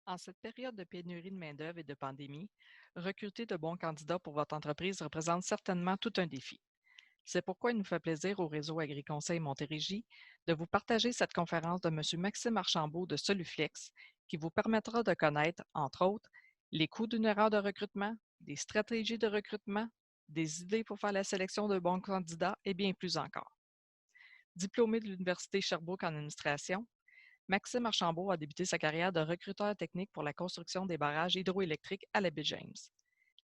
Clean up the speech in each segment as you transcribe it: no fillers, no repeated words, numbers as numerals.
En cette période de pénurie de main-d'œuvre et de pandémie, recruter de bons candidats pour votre entreprise représente certainement tout un défi. C'est pourquoi il nous fait plaisir au réseau AgriConseil Montérégie de vous partager cette conférence de M. Maxime Archambault de Soluflex qui vous permettra de connaître, entre autres, les coûts d'une erreur de recrutement, des stratégies de recrutement, des idées pour faire la sélection de bons candidats et bien plus encore. Diplômé de l'Université Sherbrooke en administration, Maxime Archambault a débuté sa carrière de recruteur technique pour la construction des barrages hydroélectriques à la baie James.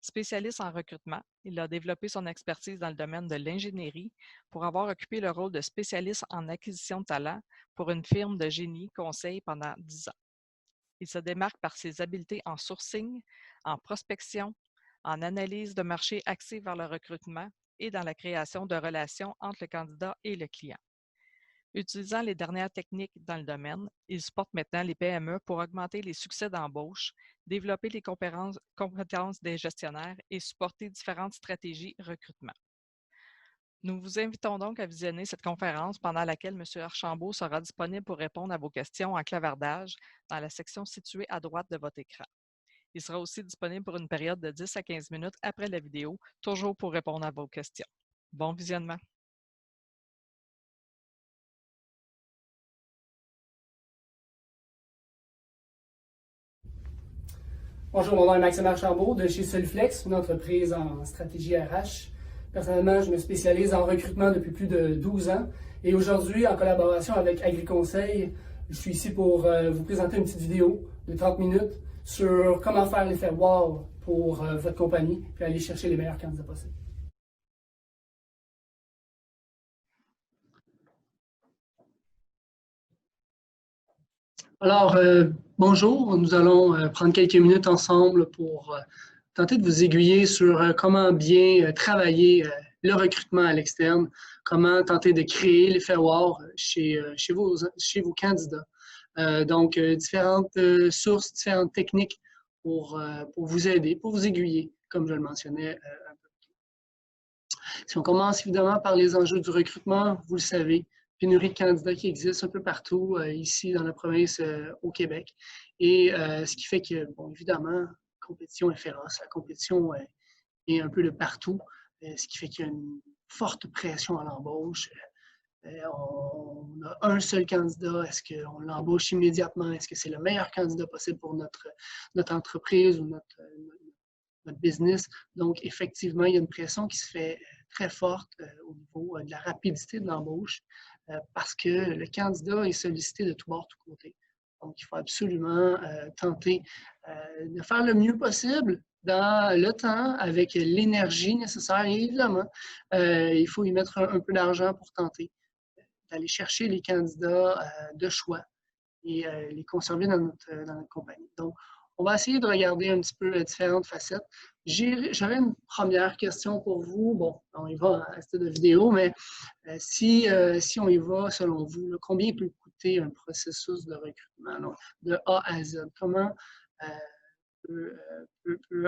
Spécialiste en recrutement, il a développé son expertise dans le domaine de l'ingénierie pour avoir occupé le rôle de spécialiste en acquisition de talents pour une firme de génie conseil pendant 10 ans. Il se démarque par ses habiletés en sourcing, en prospection, en analyse de marché axée vers le recrutement et dans la création de relations entre le candidat et le client. Utilisant les dernières techniques dans le domaine, il supporte maintenant les PME pour augmenter les succès d'embauche, développer les compétences des gestionnaires et supporter différentes stratégies recrutement. Nous vous invitons donc à visionner cette conférence pendant laquelle M. Archambault sera disponible pour répondre à vos questions en clavardage dans la section située à droite de votre écran. Il sera aussi disponible pour une période de 10 à 15 minutes après la vidéo, toujours pour répondre à vos questions. Bon visionnement! Bonjour, mon nom est Maxime Archambault de chez Soluflex, une entreprise en stratégie RH. Personnellement, je me spécialise en recrutement depuis plus de 12 ans et aujourd'hui, en collaboration avec AgriConseil, je suis ici pour vous présenter une petite vidéo de 30 minutes sur comment faire l'effet wow pour votre compagnie et aller chercher les meilleurs candidats possibles. Alors, bonjour, nous allons prendre quelques minutes ensemble pour tenter de vous aiguiller sur comment bien travailler le recrutement à l'externe, comment tenter de créer l'effet wow chez vos candidats. Donc, différentes sources, différentes techniques pour vous aider, pour vous aiguiller, comme je le mentionnais un peu plus tôt. Si on commence évidemment par les enjeux du recrutement, vous le savez, pénurie de candidats qui existe un peu partout ici dans la province au Québec. Et ce qui fait que, bon, évidemment, la compétition est féroce, la compétition est un peu de partout, ce qui fait qu'il y a une forte pression à l'embauche. On a un seul candidat, est-ce qu'on l'embauche immédiatement? Est-ce que c'est le meilleur candidat possible pour notre entreprise ou notre business? Donc, effectivement, il y a une pression qui se fait très forte au niveau de la rapidité de l'embauche parce que le candidat est sollicité de tous bords, tous côtés. Donc, il faut absolument tenter de faire le mieux possible dans le temps, avec l'énergie nécessaire. Et évidemment, il faut y mettre un peu d'argent pour tenter d'aller chercher les candidats de choix et les conserver dans notre compagnie. Donc, on va essayer de regarder un petit peu différentes facettes. J'aurais une première question pour vous. Bon, on y va à cette vidéo, mais si on y va, selon vous, là, combien peut coûter un processus de recrutement donc, de A à Z? Comment peut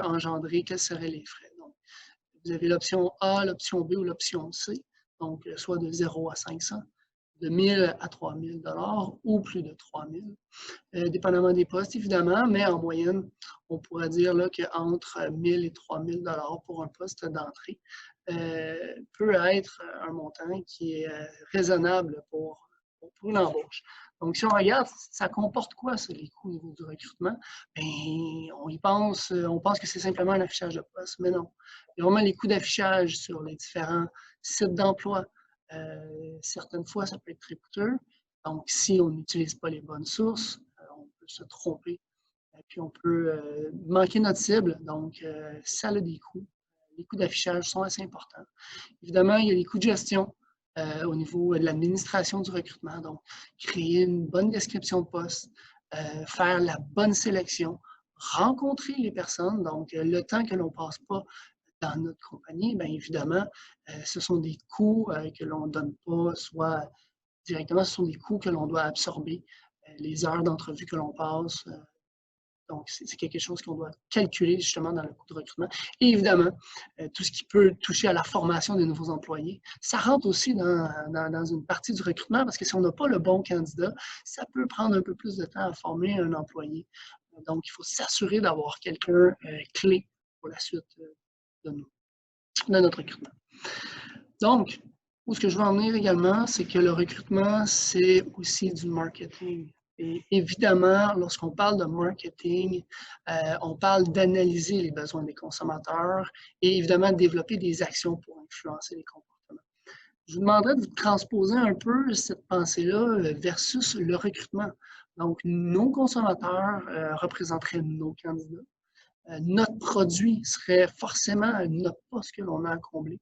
engendrer, quels seraient les frais? Donc, vous avez l'option A, l'option B ou l'option C, donc soit de 0 à 500, de 1000 à 3000 $ ou plus de 3000, dépendamment des postes évidemment, mais en moyenne, on pourrait dire qu'entre 1000 et 3000 $ pour un poste d'entrée peut être un montant qui est raisonnable pour une embauche. Donc, si on regarde, ça comporte quoi, ça, les coûts au niveau du recrutement? Bien, on pense que c'est simplement un affichage de poste, mais non. Il y a vraiment les coûts d'affichage sur les différents sites d'emploi. Certaines fois, ça peut être très coûteux. Donc, si on n'utilise pas les bonnes sources, on peut se tromper. Et puis, on peut manquer notre cible. Donc, ça a des coûts. Les coûts d'affichage sont assez importants. Évidemment, il y a les coûts de gestion au niveau de l'administration du recrutement. Donc, créer une bonne description de poste, faire la bonne sélection, rencontrer les personnes. Donc, le temps que l'on ne passe pas dans notre compagnie, bien évidemment, ce sont des coûts que l'on ne donne pas, soit directement, ce sont des coûts que l'on doit absorber, les heures d'entrevue que l'on passe. Donc, c'est quelque chose qu'on doit calculer justement dans le coût de recrutement. Et évidemment, tout ce qui peut toucher à la formation des nouveaux employés, ça rentre aussi dans une partie du recrutement parce que si on n'a pas le bon candidat, ça peut prendre un peu plus de temps à former un employé. Donc, il faut s'assurer d'avoir quelqu'un clé pour la suite de notre recrutement. Donc, où ce que je veux en venir également, c'est que le recrutement, c'est aussi du marketing. Et évidemment, lorsqu'on parle de marketing, on parle d'analyser les besoins des consommateurs et évidemment de développer des actions pour influencer les comportements. Je vous demanderais de vous transposer un peu cette pensée-là versus le recrutement. Donc, nos consommateurs représenteraient nos candidats. Notre produit serait forcément notre poste que l'on a à combler.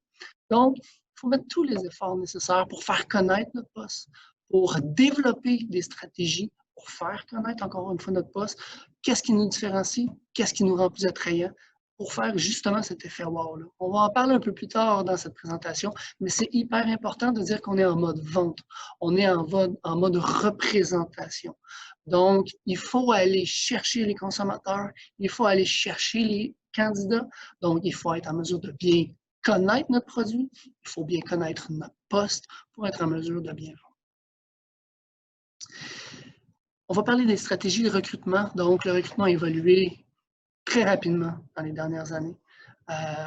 Donc, il faut mettre tous les efforts nécessaires pour faire connaître notre poste, pour développer des stratégies, pour faire connaître encore une fois notre poste, qu'est-ce qui nous différencie, qu'est-ce qui nous rend plus attrayants, pour faire justement cet effet wow-là. On va en parler un peu plus tard dans cette présentation, mais c'est hyper important de dire qu'on est en mode vente, on est en mode représentation. Donc, il faut aller chercher les consommateurs, il faut aller chercher les candidats, donc il faut être en mesure de bien connaître notre produit, il faut bien connaître notre poste pour être en mesure de bien vendre. On va parler des stratégies de recrutement. Donc, le recrutement a évolué très rapidement dans les dernières années.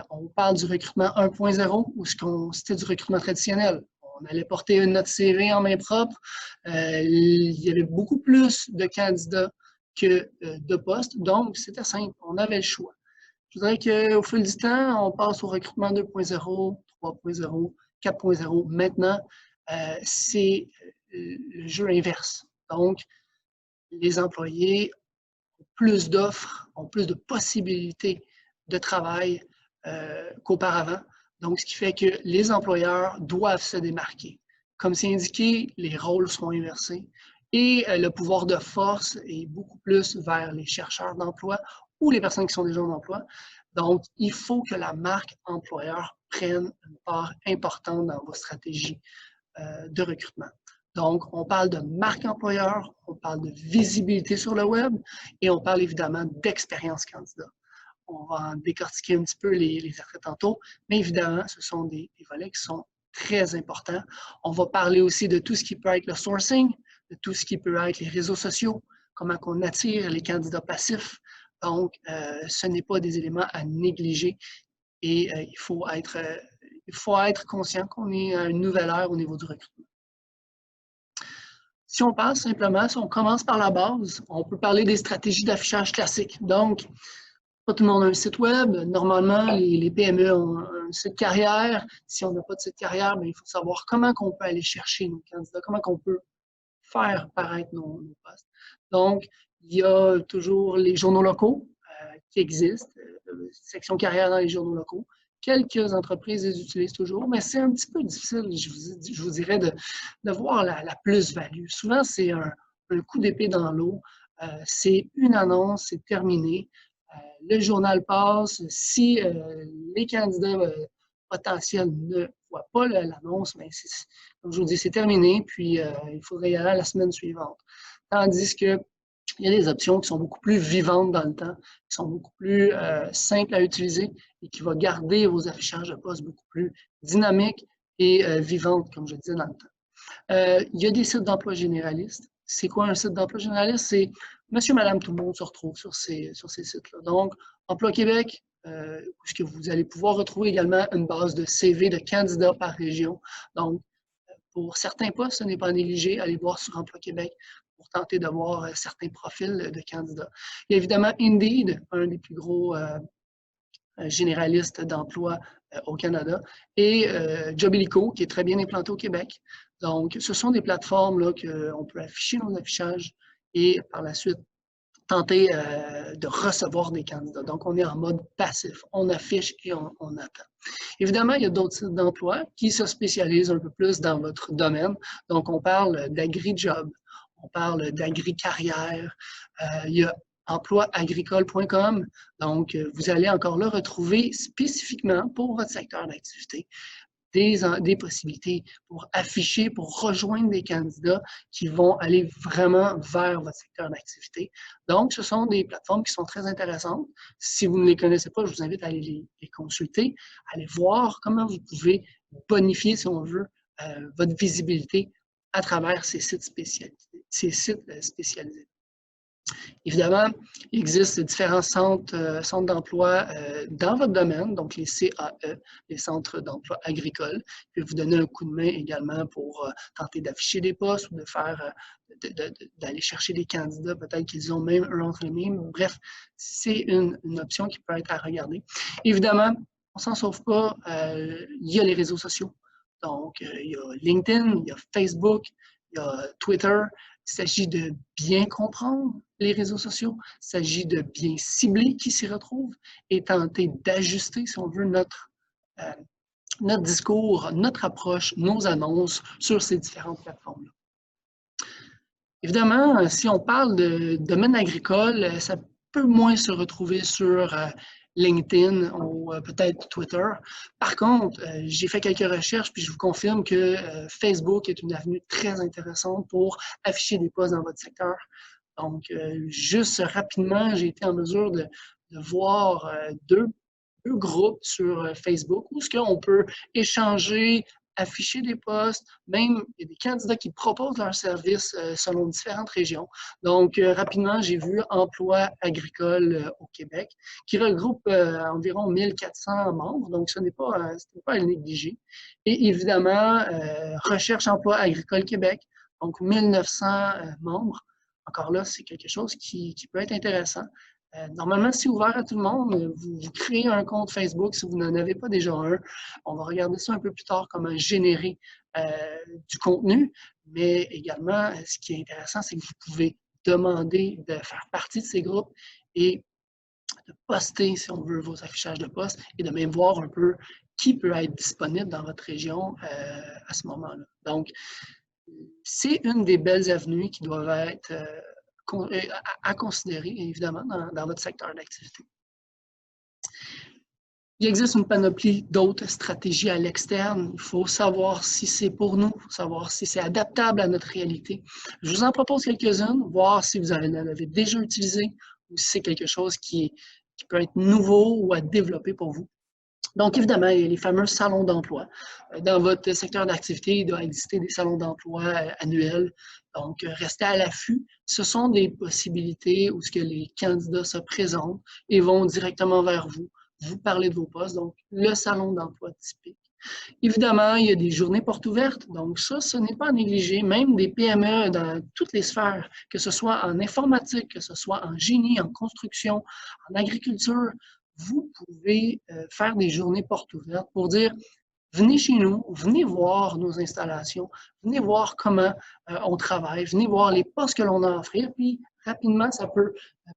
On parle du recrutement 1.0 ou c'était du recrutement traditionnel. On allait porter notre CV en main propre. Il y avait beaucoup plus de candidats que de postes. Donc, c'était simple. On avait le choix. Je voudrais qu'au fil du temps, on passe au recrutement 2.0, 3.0, 4.0. Maintenant, c'est le jeu inverse. Donc, les employés ont plus d'offres, ont plus de possibilités de travail qu'auparavant. Donc, ce qui fait que les employeurs doivent se démarquer. Comme c'est indiqué, les rôles seront inversés et le pouvoir de force est beaucoup plus vers les chercheurs d'emploi ou les personnes qui sont déjà en emploi. Donc, il faut que la marque employeur prenne une part importante dans vos stratégies de recrutement. Donc, on parle de marque employeur, on parle de visibilité sur le web et on parle évidemment d'expérience candidat. On va en décortiquer un petit peu les attraits tantôt, mais évidemment, ce sont des volets qui sont très importants. On va parler aussi de tout ce qui peut être le sourcing, de tout ce qui peut être les réseaux sociaux, comment on attire les candidats passifs. Donc, ce n'est pas des éléments à négliger et il faut être conscient qu'on est à une nouvelle ère au niveau du recrutement. Si on passe simplement, si on commence par la base, on peut parler des stratégies d'affichage classiques. Donc, pas tout le monde a un site web. Normalement, les PME ont un site carrière. Si on n'a pas de site carrière, bien, il faut savoir comment on peut aller chercher nos candidats, comment on peut faire paraître nos postes. Donc, il y a toujours les journaux locaux qui existent, section carrière dans les journaux locaux. Quelques entreprises les utilisent toujours, mais c'est un petit peu difficile, je vous dirais, de voir la plus-value. Souvent, c'est un coup d'épée dans l'eau. C'est une annonce, c'est terminé. Le journal passe. Si les candidats potentiels ne voient pas l'annonce, mais comme je vous dis, c'est terminé, puis il faudrait y aller la semaine suivante. Tandis que il y a des options qui sont beaucoup plus vivantes dans le temps, qui sont beaucoup plus simples à utiliser et qui vont garder vos affichages de poste beaucoup plus dynamiques et vivantes, comme je disais dans le temps. Il y a des sites d'emploi généralistes. C'est quoi un site d'emploi généraliste? C'est monsieur, madame, tout le monde se retrouve sur ces sites-là. Donc, Emploi Québec, où vous allez pouvoir retrouver également une base de CV de candidats par région. Donc, pour certains postes, ce n'est pas négligé. Allez voir sur Emploi Québec pour tenter d'avoir certains profils de candidats. Il y a évidemment Indeed, un des plus gros généralistes d'emploi au Canada, et Jobilico, qui est très bien implanté au Québec. Donc, ce sont des plateformes là, qu'on peut afficher nos affichages et par la suite tenter de recevoir des candidats. Donc, on est en mode passif. On affiche et on attend. Évidemment, il y a d'autres sites d'emploi qui se spécialisent un peu plus dans votre domaine. Donc, on parle d'agri-job, on parle d'agri-carrière. Il y a emploiagricole.com. Donc, vous allez encore là retrouver spécifiquement pour votre secteur d'activité des possibilités pour afficher, pour rejoindre des candidats qui vont aller vraiment vers votre secteur d'activité. Donc, ce sont des plateformes qui sont très intéressantes. Si vous ne les connaissez pas, je vous invite à aller les consulter, à aller voir comment vous pouvez bonifier, si on veut, votre visibilité à travers ces sites spécialisés. Évidemment, il existe différents centres d'emploi dans votre domaine, donc les CAE, les centres d'emploi agricoles. Je vais vous donner un coup de main également pour tenter d'afficher des postes ou de faire d'aller chercher des candidats, peut-être qu'ils ont même eux entre les mains. Bref, c'est une option qui peut être à regarder. Évidemment, on ne s'en sauve pas, il y a les réseaux sociaux. Donc, il y a LinkedIn, il y a Facebook, il y a Twitter. Il s'agit de bien comprendre les réseaux sociaux, il s'agit de bien cibler qui s'y retrouve et tenter d'ajuster, si on veut, notre discours, notre approche, nos annonces sur ces différentes plateformes-là. Évidemment, si on parle de domaine agricole, ça peut moins se retrouver sur LinkedIn ou peut-être Twitter. Par contre, j'ai fait quelques recherches puis je vous confirme que Facebook est une avenue très intéressante pour afficher des postes dans votre secteur. Donc, juste rapidement, j'ai été en mesure de voir deux groupes sur Facebook où ce qu'on peut échanger, afficher des postes, même il y a des candidats qui proposent leurs services selon différentes régions. Donc, rapidement, j'ai vu Emploi agricole au Québec, qui regroupe environ 1400 membres, donc ce n'est pas à négliger. Et évidemment, Recherche Emploi agricole Québec, donc 1900 membres. Encore là, c'est quelque chose qui peut être intéressant. Normalement, c'est ouvert à tout le monde. Vous créez un compte Facebook si vous n'en avez pas déjà un. On va regarder ça un peu plus tard, comment générer du contenu. Mais également, ce qui est intéressant, c'est que vous pouvez demander de faire partie de ces groupes et de poster, si on veut, vos affichages de postes et de même voir un peu qui peut être disponible dans votre région à ce moment-là. Donc, c'est une des belles avenues qui doivent être à considérer, évidemment, dans votre secteur d'activité. Il existe une panoplie d'autres stratégies à l'externe. Il faut savoir si c'est pour nous, savoir si c'est adaptable à notre réalité. Je vous en propose quelques-unes, voir si vous en avez déjà utilisé ou si c'est quelque chose qui peut être nouveau ou à développer pour vous. Donc, évidemment, il y a les fameux salons d'emploi. Dans votre secteur d'activité, il doit exister des salons d'emploi annuels. Donc, restez à l'affût. Ce sont des possibilités où ce que les candidats se présentent et vont directement vers vous parler de vos postes. Donc, le salon d'emploi typique. Évidemment, il y a des journées portes ouvertes. Donc, ça, ce n'est pas à négliger. Même des PME dans toutes les sphères, que ce soit en informatique, que ce soit en génie, en construction, en agriculture, vous pouvez faire des journées portes ouvertes pour dire venez chez nous, venez voir nos installations, venez voir comment on travaille, venez voir les postes que l'on a à offrir, puis rapidement, ça peut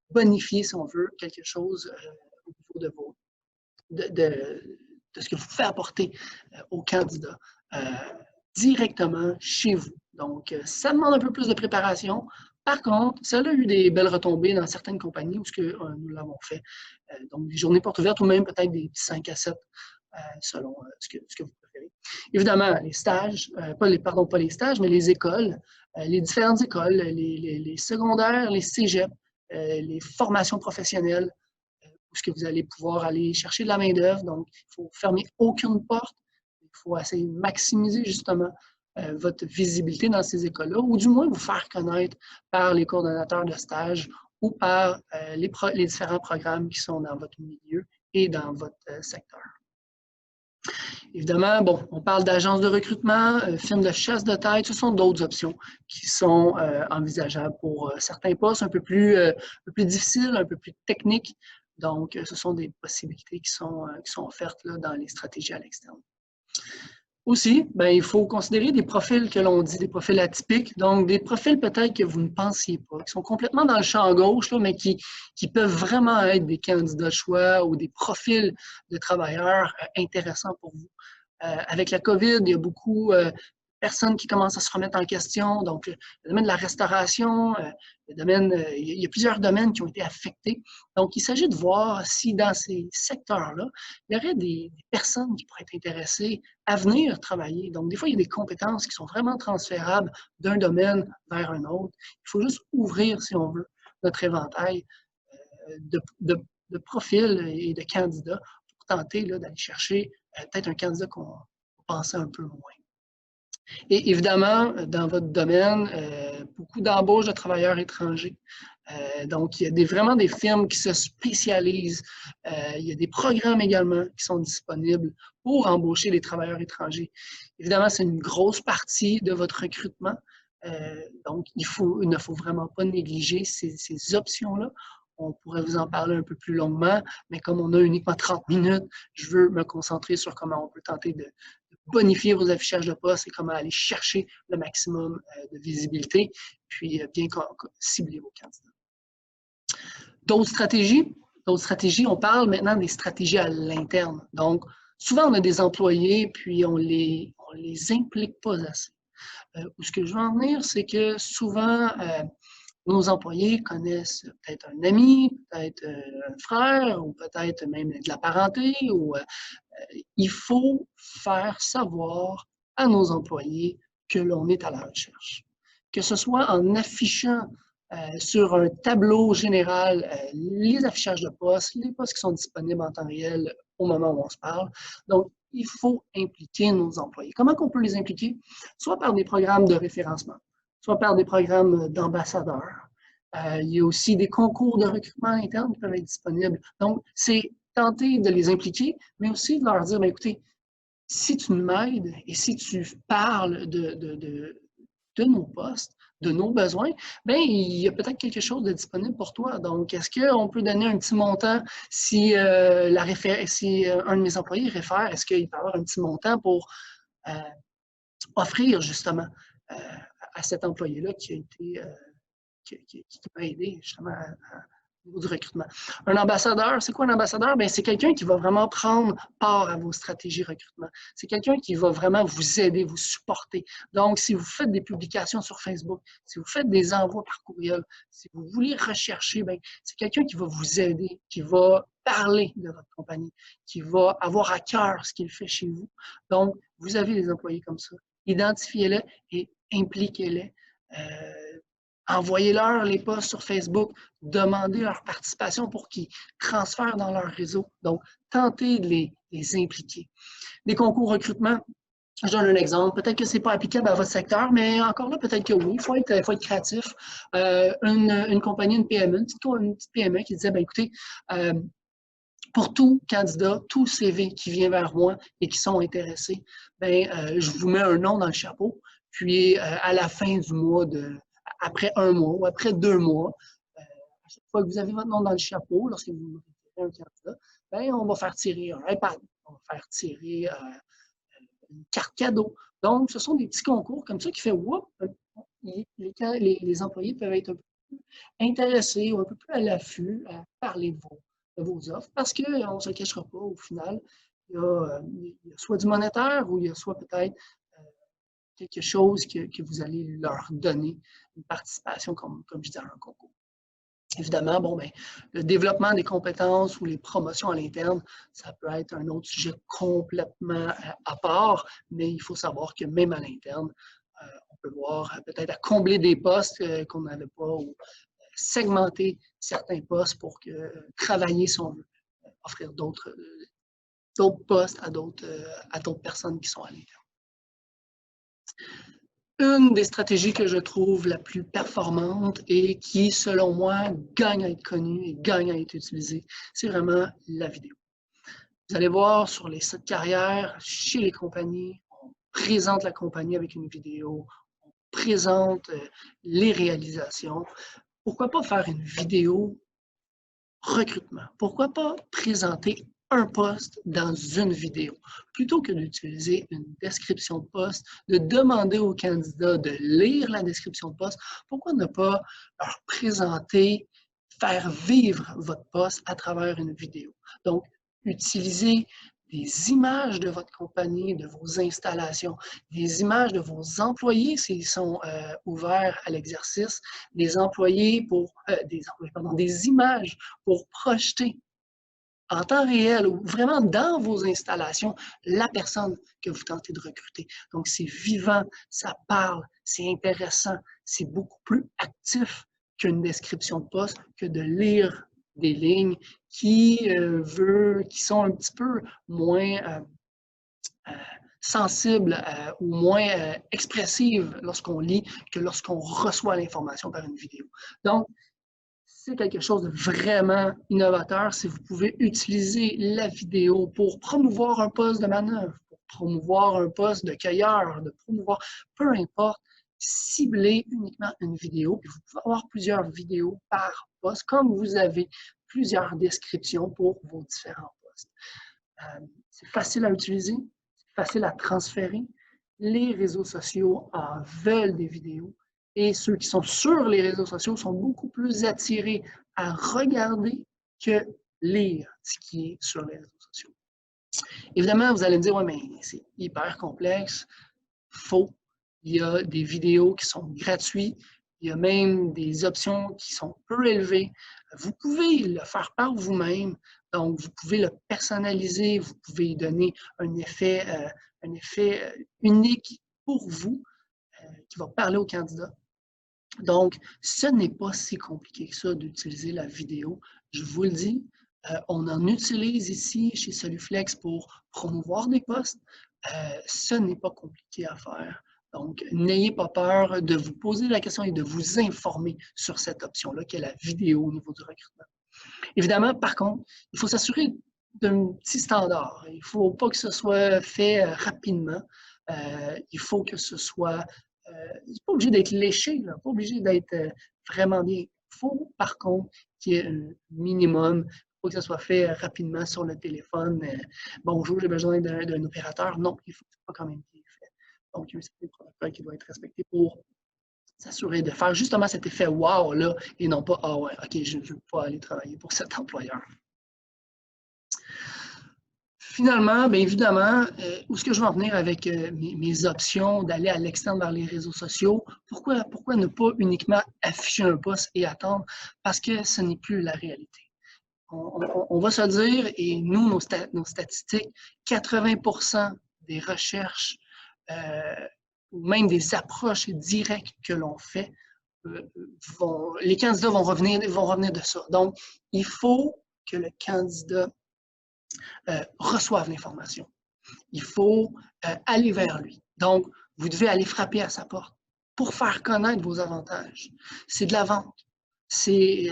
bonifier, si on veut, quelque chose au niveau de ce que vous pouvez apporter aux candidats directement chez vous. Donc, ça demande un peu plus de préparation. Par contre, ça a eu des belles retombées dans certaines compagnies où nous l'avons fait. Donc, des journées portes ouvertes ou même peut-être des 5 à 7 selon ce que vous préférez. Évidemment, les stages, pas les stages, mais les écoles, les différentes écoles, les secondaires, les cégeps, les formations professionnelles, où ce que vous allez pouvoir aller chercher de la main-d'œuvre. Donc, il ne faut fermer aucune porte. Il faut essayer de maximiser justement votre visibilité dans ces écoles-là, ou du moins vous faire connaître par les coordonnateurs de stage ou par les différents programmes qui sont dans votre milieu et dans votre secteur. Évidemment, bon, on parle d'agences de recrutement, firmes de chasse de tête, ce sont d'autres options qui sont envisageables pour certains postes un peu plus difficiles, un peu plus techniques. Donc, ce sont des possibilités qui sont offertes là, dans les stratégies à l'externe. Aussi, ben, il faut considérer des profils que l'on dit des profils atypiques, donc des profils peut-être que vous ne pensiez pas, qui sont complètement dans le champ gauche, là, mais qui peuvent vraiment être des candidats de choix ou des profils de travailleurs intéressants pour vous. Avec la COVID, il y a beaucoup de personnes qui commencent à se remettre en question, donc le domaine de la restauration, il y a plusieurs domaines qui ont été affectés. Donc, il s'agit de voir si dans ces secteurs-là, il y aurait des personnes qui pourraient être intéressées à venir travailler. Donc, des fois, il y a des compétences qui sont vraiment transférables d'un domaine vers un autre. Il faut juste ouvrir, si on veut, notre éventail de profils et de candidats pour tenter d'aller chercher peut-être un candidat qu'on pensait un peu loin. Et évidemment, dans votre domaine, beaucoup d'embauches de travailleurs étrangers. Donc, il y a vraiment des firmes qui se spécialisent. Il y a des programmes également qui sont disponibles pour embaucher des travailleurs étrangers. Évidemment, c'est une grosse partie de votre recrutement. Donc, il ne faut vraiment pas négliger ces options-là. On pourrait vous en parler un peu plus longuement, mais comme on a uniquement 30 minutes, je veux me concentrer sur comment on peut tenter de bonifier vos affichages de poste et comment aller chercher le maximum de visibilité, puis bien cibler vos candidats. D'autres stratégies, on parle maintenant des stratégies à l'interne. Donc, souvent, on a des employés, puis on les implique pas assez. Où ce que je veux en venir, c'est que souvent, nos employés connaissent peut-être un ami, peut-être un frère, ou peut-être même de la parenté. Il faut faire savoir à nos employés que l'on est à la recherche. Que ce soit en affichant sur un tableau général les affichages de postes, les postes qui sont disponibles en temps réel au moment où on se parle. Donc, il faut impliquer nos employés. Comment on peut les impliquer? Soit par des programmes de référencement, soit par des programmes d'ambassadeurs. Il y a aussi des concours de recrutement interne qui peuvent être disponibles. Donc, c'est tenter de les impliquer, mais aussi de leur dire, bien, écoutez, si tu m'aides et si tu parles de nos postes, de nos besoins, bien, il y a peut-être quelque chose de disponible pour toi. Donc, est-ce qu'on peut donner un petit montant si, si un de mes employés réfère, est-ce qu'il peut avoir un petit montant pour offrir justement à cet employé-là qui a été qui m'a aidé justement au niveau du recrutement. Un ambassadeur, c'est quoi un ambassadeur? Bien, c'est quelqu'un qui va vraiment prendre part à vos stratégies recrutement. C'est quelqu'un qui va vraiment vous aider, vous supporter. Donc, si vous faites des publications sur Facebook, si vous faites des envois par courriel, si vous voulez rechercher, bien, c'est quelqu'un qui va vous aider, qui va parler de votre compagnie, qui va avoir à cœur ce qu'il fait chez vous. Donc, vous avez des employés comme ça. Identifiez-les et impliquez-les. Envoyez-leur les posts sur Facebook, demandez leur participation pour qu'ils transfèrent dans leur réseau. Donc, tentez de les impliquer. Des concours recrutement, je donne un exemple. Peut-être que ce n'est pas applicable à votre secteur, mais encore là, peut-être que oui. Il faut être créatif. Une compagnie, une PME, une petite PME qui disait, bien, écoutez, pour tout candidat, tout CV qui vient vers moi et qui sont intéressés, bien, je vous mets un nom dans le chapeau. Puis, à la fin du mois après un mois ou après 2 mois, à chaque fois que vous avez votre nom dans le chapeau, lorsque vous référez un candidat, bien, on va faire tirer un iPad, on va faire tirer une carte cadeau. Donc, ce sont des petits concours comme ça qui fait whoop, les employés peuvent être un peu plus intéressés ou un peu plus à l'affût à parler de vos offres parce qu'on ne se cachera pas, au final, il y a soit du monétaire ou il y a soit peut-être quelque chose que vous allez leur donner, une participation, comme je disais, à un concours. Évidemment, bon, ben, le développement des compétences ou les promotions à l'interne, ça peut être un autre sujet complètement à part, mais il faut savoir que même à l'interne, on peut voir peut-être à combler des postes qu'on n'avait pas ou segmenter certains postes pour travailler, si on veut, offrir d'autres postes à d'autres personnes qui sont à l'interne. Une des stratégies que je trouve la plus performante et qui, selon moi, gagne à être connue et gagne à être utilisée, c'est vraiment la vidéo. Vous allez voir sur les sites carrières, chez les compagnies, on présente la compagnie avec une vidéo, on présente les réalisations. Pourquoi pas faire une vidéo recrutement? Pourquoi pas présenter un poste dans une vidéo, plutôt que d'utiliser une description de poste, de demander aux candidats de lire la description de poste, pourquoi ne pas leur présenter, faire vivre votre poste à travers une vidéo? Donc, utilisez des images de votre compagnie, de vos installations, des images de vos employés s'ils sont ouverts à l'exercice, des images pour projeter en temps réel ou vraiment dans vos installations, la personne que vous tentez de recruter. Donc, c'est vivant, ça parle, c'est intéressant, c'est beaucoup plus actif qu'une description de poste, que de lire des lignes qui sont un petit peu moins sensibles ou moins expressives lorsqu'on lit que lorsqu'on reçoit l'information par une vidéo. Donc, c'est quelque chose de vraiment innovateur si vous pouvez utiliser la vidéo pour promouvoir un poste de manœuvre, pour promouvoir un poste de cueilleur, de promouvoir, peu importe, ciblez uniquement une vidéo. Puis vous pouvez avoir plusieurs vidéos par poste, comme vous avez plusieurs descriptions pour vos différents postes. C'est facile à utiliser, c'est facile à transférer. Les réseaux sociaux veulent des vidéos. Et ceux qui sont sur les réseaux sociaux sont beaucoup plus attirés à regarder que lire ce qui est sur les réseaux sociaux. Évidemment, vous allez me dire, ouais, mais c'est hyper complexe. Faux. Il y a des vidéos qui sont gratuites. Il y a même des options qui sont peu élevées. Vous pouvez le faire par vous-même. Donc, vous pouvez le personnaliser. Vous pouvez y donner un effet unique pour vous qui va parler au candidat. Donc, ce n'est pas si compliqué que ça d'utiliser la vidéo. Je vous le dis, on en utilise ici chez Soluflex pour promouvoir des postes. Ce n'est pas compliqué à faire. Donc, n'ayez pas peur de vous poser la question et de vous informer sur cette option-là, qui est la vidéo au niveau du recrutement. Évidemment, par contre, il faut s'assurer d'un petit standard. Il ne faut pas que ce soit fait rapidement. Il faut que ce soit pas obligé d'être léché, là, pas obligé d'être vraiment bien. Il faut, par contre, qu'il y ait un minimum. Il faut que ça soit fait rapidement sur le téléphone. Bonjour, j'ai besoin d'un opérateur. Non, il faut que ce soit quand même bien fait. Donc, il y a un certain protocole qui doit être respecté pour s'assurer de faire justement cet effet wow là et non pas ah ouais, ok, je ne veux pas aller travailler pour cet employeur. Finalement, bien évidemment, où est-ce que je vais en venir avec mes options d'aller à l'externe vers les réseaux sociaux? Pourquoi ne pas uniquement afficher un poste et attendre? Parce que ce n'est plus la réalité. On va se dire, et nous, nos statistiques, 80% des recherches ou même des approches directes que l'on fait, les candidats vont revenir de ça. Donc, il faut que le candidat reçoivent l'information. Il faut aller vers lui. Donc, vous devez aller frapper à sa porte pour faire connaître vos avantages. C'est de la vente. C'est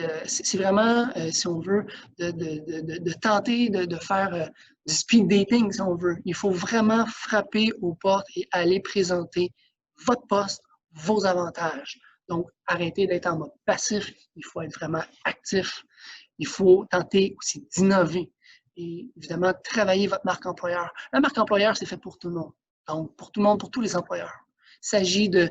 vraiment, si on veut, de tenter de faire du speed dating, si on veut. Il faut vraiment frapper aux portes et aller présenter votre poste, vos avantages. Donc, arrêtez d'être en mode passif. Il faut être vraiment actif. Il faut tenter aussi d'innover. Et évidemment, travailler votre marque employeur. La marque employeur, c'est fait pour tout le monde. Donc, pour tout le monde, pour tous les employeurs. Il s'agit de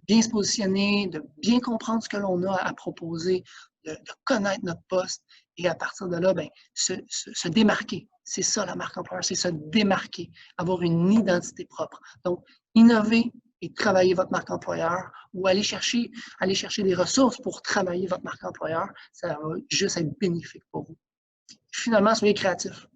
bien se positionner, de bien comprendre ce que l'on a à proposer, de connaître notre poste et à partir de là, bien, se démarquer. C'est ça la marque employeur, c'est se démarquer, avoir une identité propre. Donc, innover et travailler votre marque employeur ou aller chercher des ressources pour travailler votre marque employeur, ça va juste être bénéfique pour vous. Finalement, soyez créatifs.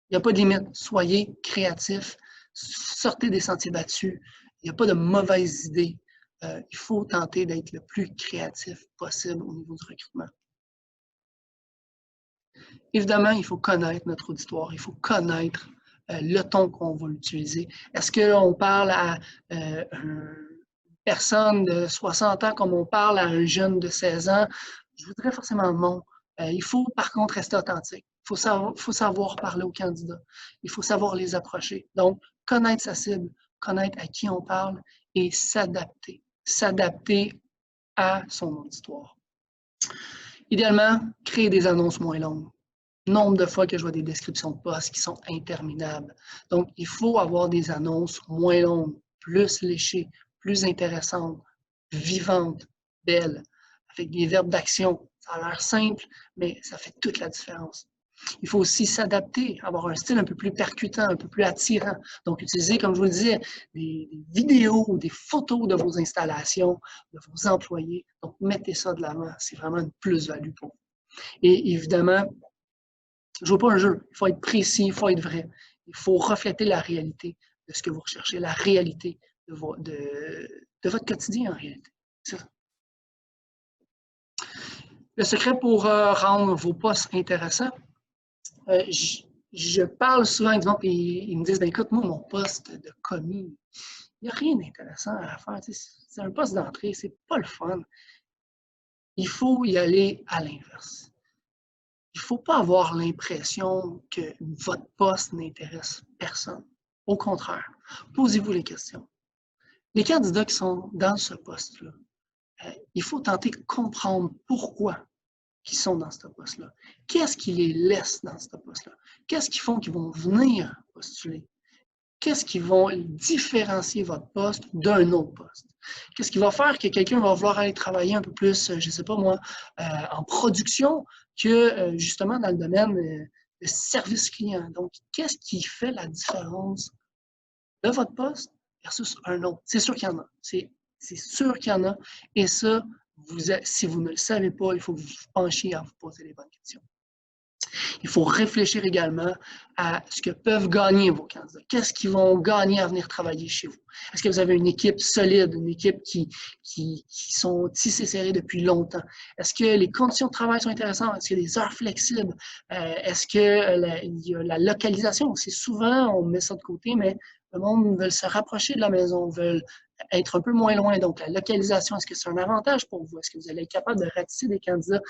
Il n'y a pas de limite. Soyez créatifs. Sortez des sentiers battus. Il n'y a pas de mauvaises idées. Il faut tenter d'être le plus créatif possible au niveau du recrutement. Évidemment, il faut connaître notre auditoire. Il faut connaître le ton qu'on va utiliser. Est-ce qu'on parle à une personne de 60 ans comme on parle à un jeune de 16 ans? Je voudrais forcément non. Il faut par contre rester authentique. Il faut savoir parler aux candidats. Il faut savoir les approcher. Donc, connaître sa cible, connaître à qui on parle et s'adapter. S'adapter à son auditoire. Idéalement, créer des annonces moins longues. Nombre de fois que je vois des descriptions de postes qui sont interminables. Donc, il faut avoir des annonces moins longues, plus léchées, plus intéressantes, vivantes, belles, avec des verbes d'action. Ça a l'air simple, mais ça fait toute la différence. Il faut aussi s'adapter, avoir un style un peu plus percutant, un peu plus attirant. Donc, utiliser, comme je vous le disais, des vidéos ou des photos de vos installations, de vos employés. Donc, mettez ça de l'avant. C'est vraiment une plus-value pour vous. Et évidemment, je ne joue pas un jeu. Il faut être précis, il faut être vrai. Il faut refléter la réalité de ce que vous recherchez, la réalité de votre quotidien en réalité. C'est ça. Le secret pour rendre vos postes intéressants, je parle souvent, exemple, ils me disent, ben, écoute, moi, mon poste de commis, il n'y a rien d'intéressant à faire. C'est un poste d'entrée, c'est pas le fun. Il faut y aller à l'inverse. Il ne faut pas avoir l'impression que votre poste n'intéresse personne. Au contraire, posez-vous les questions. Les candidats qui sont dans ce poste-là, il faut tenter de comprendre pourquoi ils sont dans ce poste-là. Qu'est-ce qui les laisse dans ce poste-là? Qu'est-ce qui font qu'ils vont venir postuler? Qu'est-ce qui va différencier votre poste d'un autre poste? Qu'est-ce qui va faire que quelqu'un va vouloir aller travailler un peu plus, je ne sais pas moi, en production que justement dans le domaine de service client? Donc, qu'est-ce qui fait la différence de votre poste versus un autre? C'est sûr qu'il y en a. C'est sûr qu'il y en a. Et ça, si vous ne le savez pas, il faut que vous vous penchiez à vous poser les bonnes questions. Il faut réfléchir également à ce que peuvent gagner vos candidats. Qu'est-ce qu'ils vont gagner à venir travailler chez vous? Est-ce que vous avez une équipe solide, une équipe qui sont tissées serrées depuis longtemps? Est-ce que les conditions de travail sont intéressantes? Est-ce qu'il y a des heures flexibles? Est-ce qu'il y a la localisation? C'est souvent, on met ça de côté, mais le monde veut se rapprocher de la maison, veut être un peu moins loin. Donc, la localisation, est-ce que c'est un avantage pour vous? Est-ce que vous allez être capable de ratisser des candidats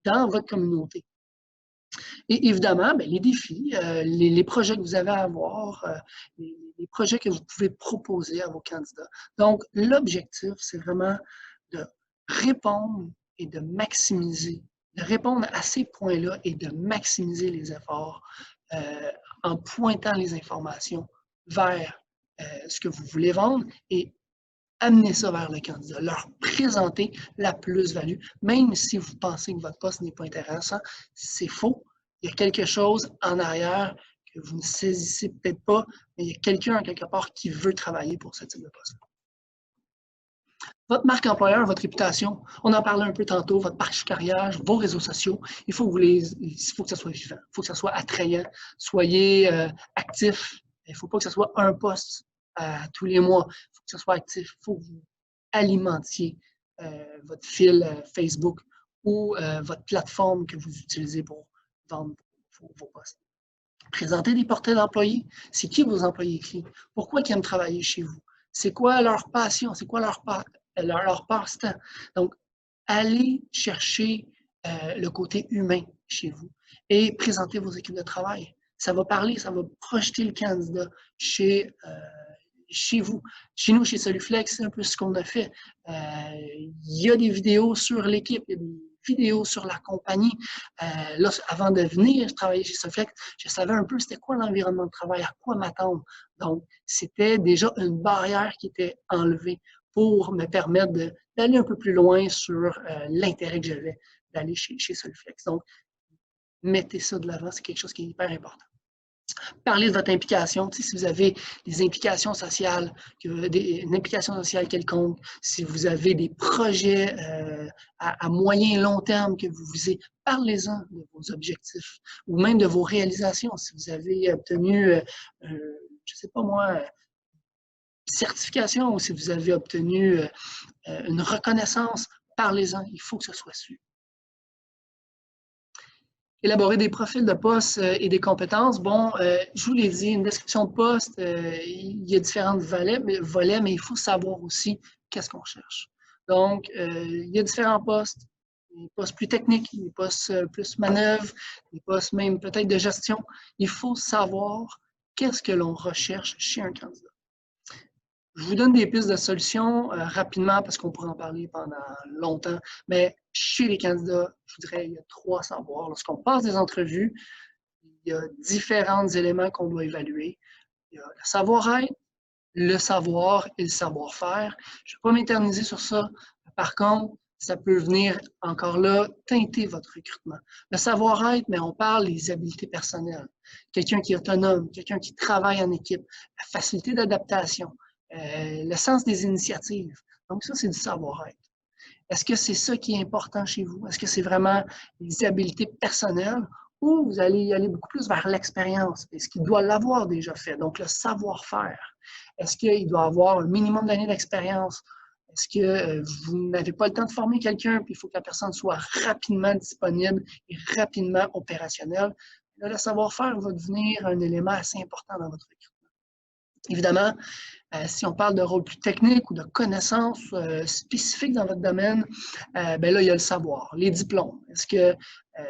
dans votre communauté? Et évidemment, bien, les défis, les projets que vous avez à avoir, les projets que vous pouvez proposer à vos candidats. Donc, l'objectif, c'est vraiment de répondre et de maximiser, de répondre à ces points-là et de maximiser les efforts en pointant les informations vers ce que vous voulez vendre et amener ça vers le candidat, leur présenter la plus-value, même si vous pensez que votre poste n'est pas intéressant, c'est faux. Il y a quelque chose en arrière que vous ne saisissez peut-être pas, mais il y a quelqu'un quelque part qui veut travailler pour ce type de poste. Votre marque employeur, votre réputation, on en parlait un peu tantôt, votre parcours carrière, vos réseaux sociaux, il faut que ça soit vivant, il faut que ça soit attrayant, soyez actif, il ne faut pas que ce soit un poste tous les mois, il faut que ce soit actif, il faut que vous alimentiez votre fil Facebook ou votre plateforme que vous utilisez pour vendre vos postes. Présentez des portraits d'employés. C'est qui vos employés clés? Pourquoi ils aiment travailler chez vous? C'est quoi leur passion? C'est quoi leur passe-temps? Donc, allez chercher le côté humain chez vous et présentez vos équipes de travail. Ça va parler, ça va projeter le candidat chez vous. Chez nous, chez Soluflex, c'est un peu ce qu'on a fait. Il y a des vidéos sur l'équipe, il y a des vidéos sur la compagnie. Là, avant de venir travailler chez Soluflex, je savais un peu c'était quoi l'environnement de travail, à quoi m'attendre. Donc, c'était déjà une barrière qui était enlevée pour me permettre d'aller un peu plus loin sur l'intérêt que j'avais d'aller chez Soluflex. Donc, mettez ça de l'avant, c'est quelque chose qui est hyper important. Parlez de votre implication, si vous avez des implications sociales, une implication sociale quelconque, si vous avez des projets à moyen et long terme que vous visez, parlez-en de vos objectifs ou même de vos réalisations. Si vous avez obtenu, je ne sais pas moi, certification ou si vous avez obtenu une reconnaissance, parlez-en, il faut que ce soit su. Élaborer des profils de poste et des compétences. Bon, je vous l'ai dit, une description de poste, il y a différents volets, mais il faut savoir aussi qu'est-ce qu'on cherche. Donc, il y a différents postes, des postes plus techniques, des postes plus manœuvres, des postes même peut-être de gestion. Il faut savoir qu'est-ce que l'on recherche chez un candidat. Je vous donne des pistes de solutions rapidement parce qu'on pourrait en parler pendant longtemps, mais chez les candidats, je vous dirais, il y a 3 savoirs. Lorsqu'on passe des entrevues, il y a différents éléments qu'on doit évaluer. Il y a le savoir-être, le savoir et le savoir-faire. Je ne vais pas m'éterniser sur ça. Par contre, ça peut venir, encore là, teinter votre recrutement. Le savoir-être, mais on parle des habiletés personnelles. Quelqu'un qui est autonome, quelqu'un qui travaille en équipe, la facilité d'adaptation, le sens des initiatives. Donc ça, c'est du savoir-être. Est-ce que c'est ça qui est important chez vous? Est-ce que c'est vraiment les habiletés personnelles ou vous allez y aller beaucoup plus vers l'expérience? Est-ce qu'il doit l'avoir déjà fait? Donc, le savoir-faire. Est-ce qu'il doit avoir un minimum d'années d'expérience? Est-ce que vous n'avez pas le temps de former quelqu'un puis il faut que la personne soit rapidement disponible et rapidement opérationnelle? Là, le savoir-faire va devenir un élément assez important dans votre recrutement. Évidemment, si on parle de rôle plus technique ou de connaissances spécifiques dans votre domaine, ben là, il y a le savoir, les diplômes. Est-ce qu'il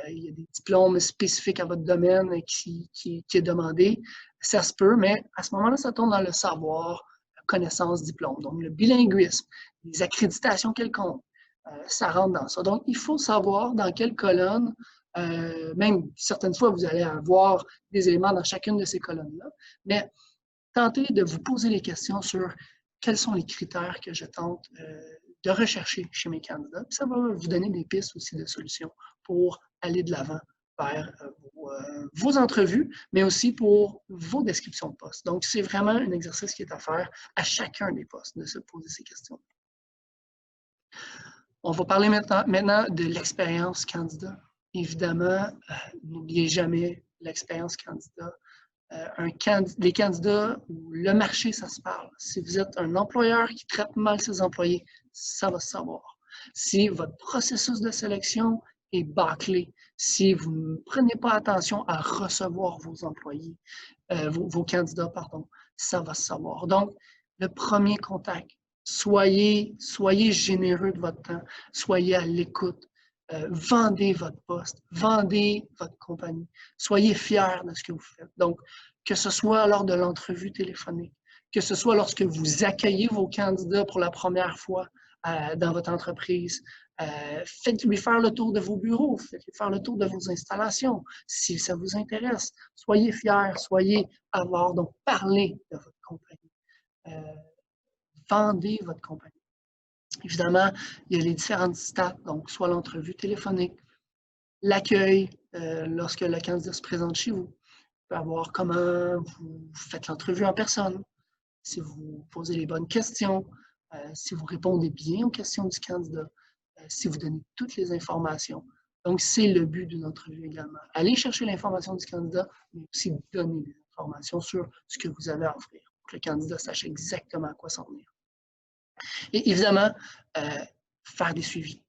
y a des diplômes spécifiques à votre domaine qui est demandé? Ça se peut, mais à ce moment-là, ça tombe dans le savoir, connaissances, diplômes. Donc, le bilinguisme, les accréditations quelconques, ça rentre dans ça. Donc, il faut savoir dans quelle colonne, même certaines fois, vous allez avoir des éléments dans chacune de ces colonnes-là, mais tentez de vous poser les questions sur quels sont les critères que je tente de rechercher chez mes candidats. Puis ça va vous donner des pistes aussi de solutions pour aller de l'avant vers vos entrevues, mais aussi pour vos descriptions de postes. Donc, c'est vraiment un exercice qui est à faire à chacun des postes, de se poser ces questions. On va parler maintenant de l'expérience candidat. Évidemment, n'oubliez jamais l'expérience candidat. Les candidats, le marché, ça se parle. Si vous êtes un employeur qui traite mal ses employés, ça va se savoir. Si votre processus de sélection est bâclé, si vous ne prenez pas attention à recevoir vos employés, vos candidats, pardon, ça va se savoir. Donc, le premier contact, soyez généreux de votre temps, soyez à l'écoute. Vendez votre poste, vendez votre compagnie. Soyez fiers de ce que vous faites. Donc, que ce soit lors de l'entrevue téléphonique, que ce soit lorsque vous accueillez vos candidats pour la première fois dans votre entreprise, faites-lui faire le tour de vos bureaux, faites-lui faire le tour de vos installations, si ça vous intéresse. Soyez fiers, soyez avares, donc parlez de votre compagnie. Vendez votre compagnie. Évidemment, il y a les différentes étapes, donc soit l'entrevue téléphonique, l'accueil lorsque le candidat se présente chez vous. Vous pouvez avoir comment vous faites l'entrevue en personne, si vous posez les bonnes questions, si vous répondez bien aux questions du candidat, si vous donnez toutes les informations. Donc, c'est le but d'une entrevue également. Allez chercher l'information du candidat, mais aussi donner des informations sur ce que vous avez à offrir pour que le candidat sache exactement à quoi s'en tenir. Et évidemment, faire des suivis.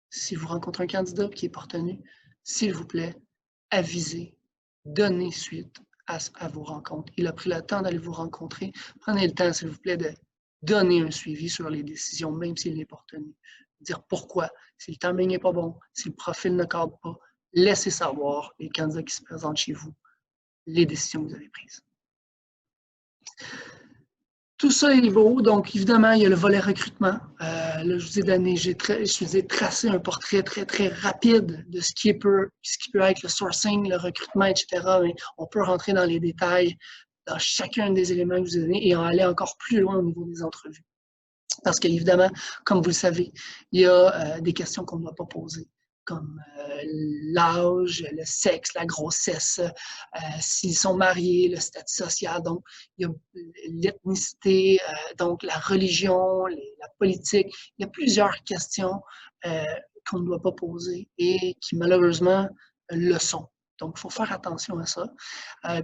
Si vous rencontrez un candidat qui est pas retenu, s'il vous plaît, avisez, donnez suite à vos rencontres. Il a pris le temps d'aller vous rencontrer. Prenez le temps, s'il vous plaît, de donner un suivi sur les décisions, même s'il n'est pas retenu. Dire pourquoi, si le timing n'est pas bon, si le profil ne cadre pas, laissez savoir les candidats qui se présentent chez vous les décisions que vous avez prises. Tout ça est beau, donc évidemment, il y a le volet recrutement. Là, je vous ai tracé un portrait très rapide de ce qui peut être le sourcing, le recrutement, etc. Mais on peut rentrer dans les détails dans chacun des éléments que je vous ai donnés et en aller encore plus loin au niveau des entrevues. Parce qu'évidemment, comme vous le savez, il y a des questions qu'on ne doit pas poser, comme l'âge, le sexe, la grossesse, s'ils sont mariés, le statut social, donc il y a l'ethnicité, donc la religion, la politique. Il y a plusieurs questions qu'on ne doit pas poser et qui malheureusement le sont. Donc, il faut faire attention à ça.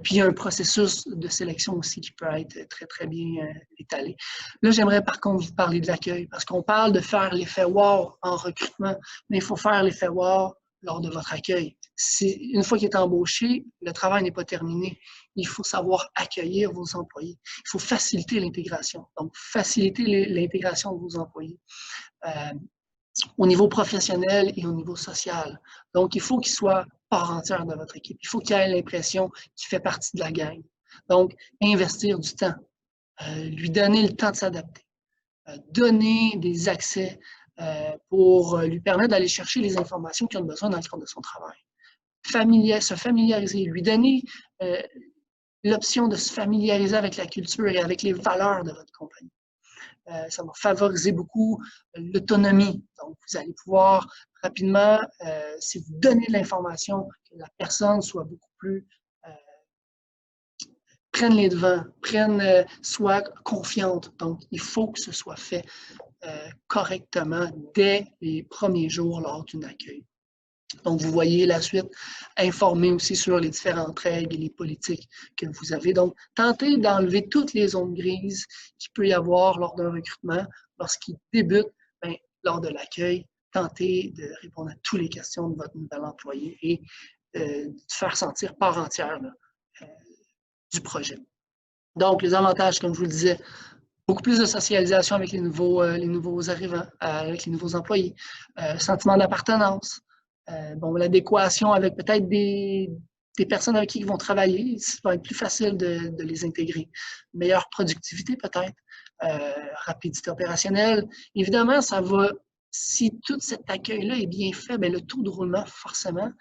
Puis, il y a un processus de sélection aussi qui peut être très bien étalé. Là, j'aimerais par contre vous parler de l'accueil, parce qu'on parle de faire l'effet wow en recrutement, mais il faut faire l'effet wow lors de votre accueil. Une fois qu'il est embauché, le travail n'est pas terminé. Il faut savoir accueillir vos employés. Il faut faciliter l'intégration. Donc, faciliter l'intégration de vos employés. Au niveau professionnel et au niveau social. Donc, il faut qu'il soit part entière de votre équipe. Il faut qu'il ait l'impression qu'il fait partie de la gang. Donc, investir du temps, lui donner le temps de s'adapter, donner des accès pour lui permettre d'aller chercher les informations qu'il a besoin dans le cadre de son travail. Se familiariser, lui donner l'option de se familiariser avec la culture et avec les valeurs de votre compagnie. Ça va favoriser beaucoup l'autonomie. Donc, vous allez pouvoir rapidement, si vous donnez de l'information, que la personne soit beaucoup plus prenne les devants, soit confiante. Donc, il faut que ce soit fait correctement dès les premiers jours lors d'un accueil. Donc, vous voyez la suite, informer aussi sur les différentes règles et les politiques que vous avez. Donc, tentez d'enlever toutes les zones grises qu'il peut y avoir lors d'un recrutement. Lorsqu'il débute, lors de l'accueil, tentez de répondre à toutes les questions de votre nouvel employé et de faire sentir part entière du projet. Donc, les avantages, comme je vous le disais, beaucoup plus de socialisation avec les nouveaux arrivants, avec les nouveaux employés, sentiment d'appartenance, l'adéquation avec peut-être des personnes avec qui ils vont travailler, ça va être plus facile de les intégrer. Meilleure productivité peut-être, rapidité opérationnelle. Évidemment, ça va, si tout cet accueil-là est bien fait, bien, le taux de roulement, forcément,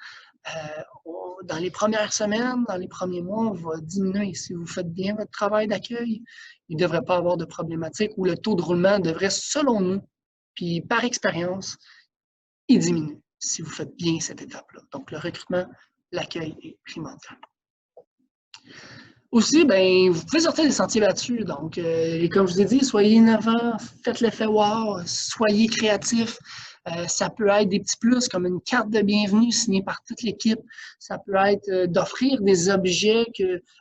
dans les premières semaines, dans les premiers mois, va diminuer. Si vous faites bien votre travail d'accueil, il ne devrait pas avoir de problématique où le taux de roulement devrait, selon nous, puis par expérience, il diminue si vous faites bien cette étape-là. Donc, le recrutement, l'accueil est primordial. Aussi, ben, vous pouvez sortir des sentiers battus. Donc, et comme je vous ai dit, soyez innovants, faites l'effet wow, soyez créatifs. Ça peut être des petits plus comme une carte de bienvenue signée par toute l'équipe. Ça peut être d'offrir des objets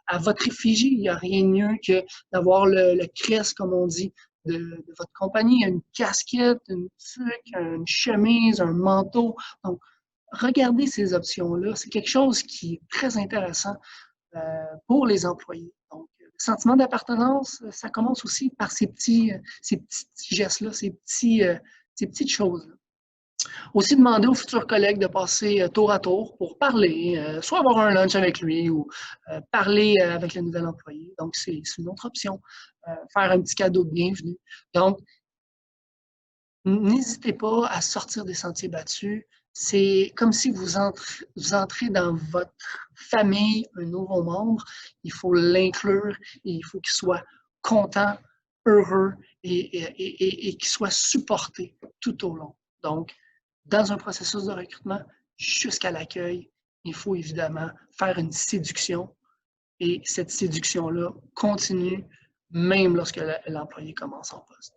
à votre effigie. Il n'y a rien de mieux que d'avoir le crest, comme on dit, de votre compagnie. Une casquette, une tuque, une chemise, un manteau. Donc, regardez ces options-là. C'est quelque chose qui est très intéressant pour les employés. Donc, le sentiment d'appartenance, ça commence aussi par ces petits gestes-là, ces petites choses-là. Aussi, demander aux futurs collègues de passer tour à tour pour parler, soit avoir un lunch avec lui ou parler avec le nouvel employé. Donc, c'est une autre option. Faire un petit cadeau de bienvenue. Donc, n'hésitez pas à sortir des sentiers battus. C'est comme si vous entrez dans votre famille un nouveau membre. Il faut l'inclure et il faut qu'il soit content, heureux et qu'il soit supporté tout au long. Donc, dans un processus de recrutement jusqu'à l'accueil, il faut évidemment faire une séduction et cette séduction-là continue même lorsque l'employé commence en poste.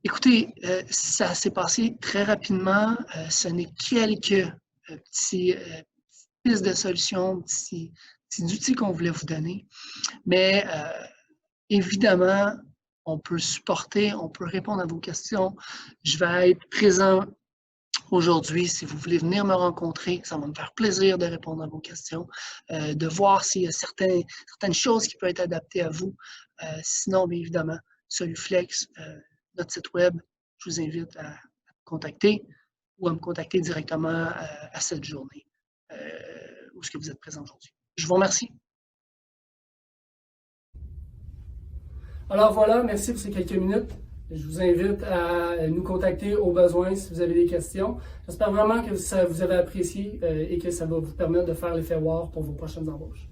Écoutez, ça s'est passé très rapidement. Ce n'est quelques petits pistes de solutions, petits outils qu'on voulait vous donner. Mais évidemment, on peut supporter, on peut répondre à vos questions. Je vais être présent aujourd'hui. Si vous voulez venir me rencontrer, ça va me faire plaisir de répondre à vos questions, de voir s'il y a certaines choses qui peuvent être adaptées à vous. Sinon, bien évidemment, Soluflex, notre site web, je vous invite à me contacter ou à me contacter directement à cette journée où est-ce que vous êtes présent aujourd'hui. Je vous remercie. Alors voilà, merci pour ces quelques minutes. Je vous invite à nous contacter au besoin si vous avez des questions. J'espère vraiment que ça vous avez apprécié et que ça va vous permettre de faire l'effet WOW pour vos prochaines embauches.